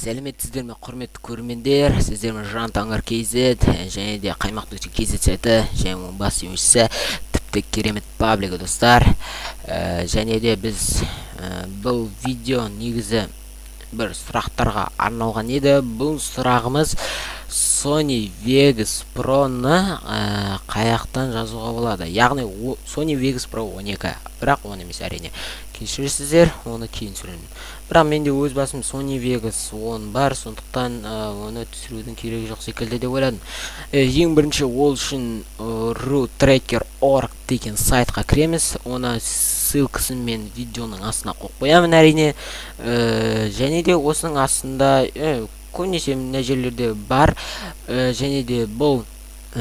Сәлеметсіздер ме, құрметті көрермендер? Сіздермен Жан Таңғар KZ және де Қаймақ KZ сайты және оның бас емешісі тіпті керемет паблигі достар. Және де біз бұл видео негізі бір сұрақтарға арналған еді. Бұл сұрағымыз Sony Vegas Pro-ны қаяқтан жазуға болады. Яғни Sony Vegas Pro 12, бірақ оны емес әрине. Кешіресіздер, оны кейін сөйлеймін. Бірақ менде өз басым Sony Vegas 10 бар, сондықтан оны түсірудің керегі жоқ секілді деп ойладым. Ең бірінші ол үшін RootTracker.org деген сайтқа кіреміз. Оны ссылкасын мен видеоның астына қойып қоямын әрине. Және де осының астында көбінесе мына жерлерде бар. Және де бұл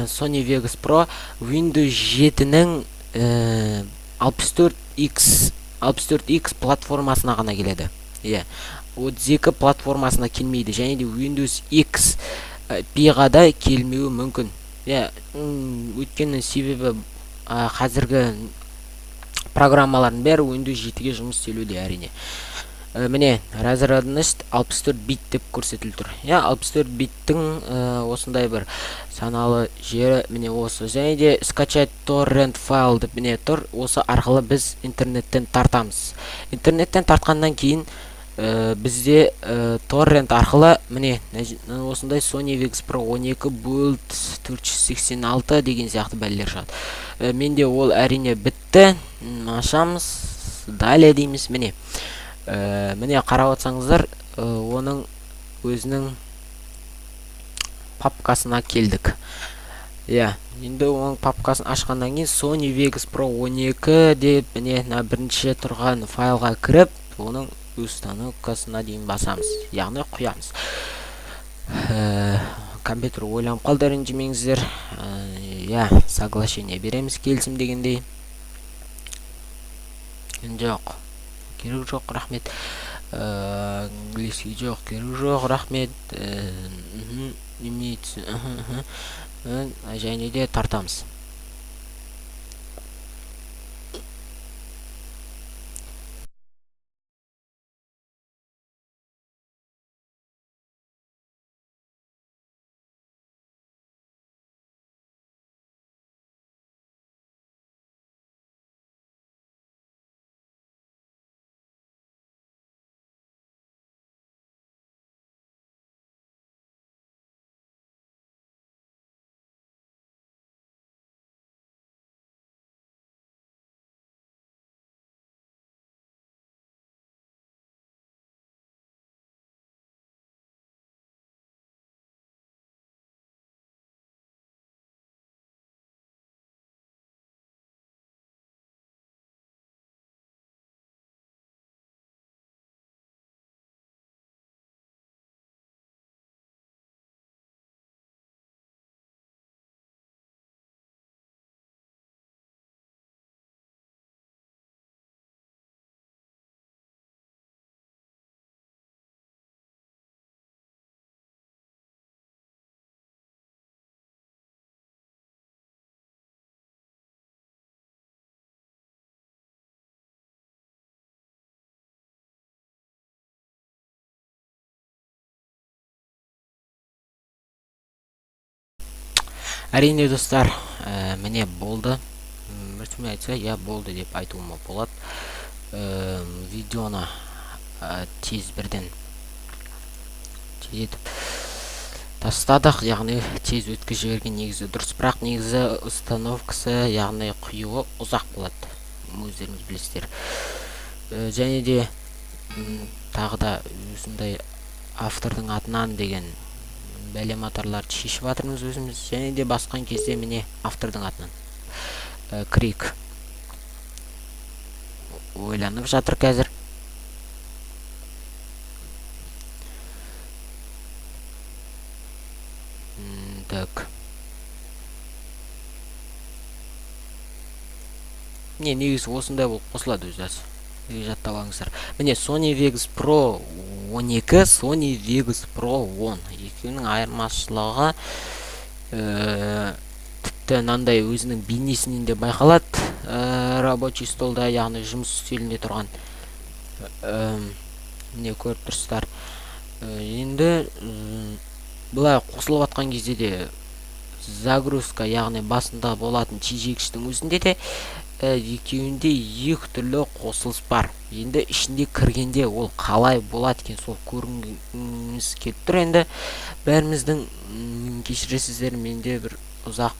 Sony Vegas Pro Windows 7-нің 64X платформасына ғана келеді. 32 платформасына келмейді, және де Windows XP-ға да келмеуі мүмкін. Өйткені себебі қазіргі программалардың бәрі Windows 7-ге жұмыс істелуде әрине. Міне, разрядность 64 бит деп көрсетіліп тұр. 64 биттің осындай бір саналы жері міне осы. Және де скачать торрент файл деп міне тұр. Осы арқылы біз интернеттен тартамыз. Интернеттен тартқаннан кейін бізде торрент арқылы міне осындай Sony Vegas Pro 12 Bolt 486 деген сияқты бәлелер шығады. Менде ол әрине бітті. Ашамыз, далее дейміз. Міне қарап отсаңыздар, оның өзінің папкасына келдік. Енді оның папкасын ашқаннан кейін Sony Vegas Pro 12 деп міне бірінші тұрған файлға кіріп, оның установкасына дейін басамыз, яғни құямыз. Компьютер ойланып қалды, ренжімеңіздер. Соглашение береміз, келісім дегендей. Жоқ, керек жоқ, рахмет. Английский жоқ, керек жоқ, рахмет. Және де тартамыз. Әрине достар, міне болды. Біртім айтса, болды деп айтуыма болады. Видеоны тез бірден етіп тастадық, яғни тез өткізіп жіберген негізі дұрыс, бірақ негізі установкасы, яғни құюы ұзақ болады, өздеріңіз білесіздер. Және де тағы да осындай автордың атынан деген бәлематарларды шешіп атырмыз өзіміз. Және де басқан кезде міне автордың атынан крик ойланып жатыр қазір. Так, негізі осындай болып қосылады өзі. Жаттап алыңыздар. Міне Sony Vegas Pro 12, Sony Vegas Pro 10. Екеуінің айырмашылығы тіпті мынандай өзінің бейнесінен де байқалады. Рабочий столда, яғни жұмыс үстелінде тұрған. Міне көріп тұрсыздар. Енді былай қосылып жатқан кезде де загрузка, яғни басында болатын тежегіштің өзінде де екеуінде екі түрлі қосылыс бар. Енді ішінде кіргенде ол қалай болады екен, сол көргіңіз келіп тұр. Енді бәріміздің кешіресіздер, менде бір ұзақ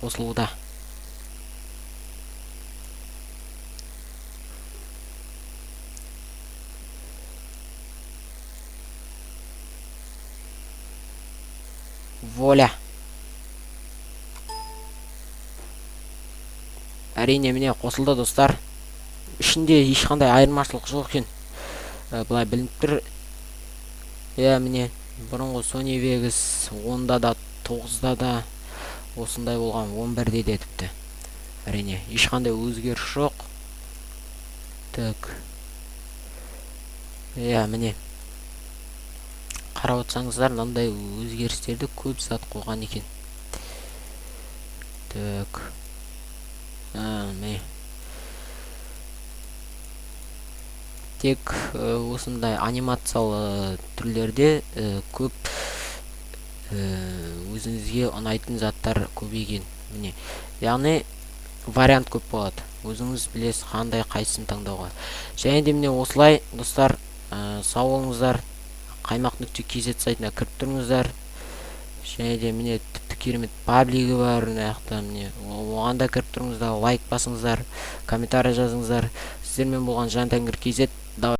қосылуда. Воля. Әрине міне қосылды достар. Ішінде ешқандай айырмашылық жоқ екен. Былай білініп тұр. Міне бұрынғы Sony Vegas 10-да да 9-да да осындай болған, 11-де де тіпті. Әрине ешқандай өзгеріс жоқ. Так. Міне қарап отырсаңыздар, мынандай өзгерістерді көп зат қойған екен. Так. Міне тек осындай анимациялы түрлерде көп өзіңізге ұнайтын заттар көбейген. Міне, яғни вариант көп болады. Өзіңіз білесіз қандай қайсысын таңдауға. Және де міне осылай достар, сау болыңыздар. Қаймақ.kz сайтына кіріп тұрыңыздар. Және де міне тіпті керемет паблигі бар, міне оған да кіріп тұрыңыздар, лайк басыңыздар, комментарий жазыңыздар. Сіздермен болған Жан Тәңір KZ.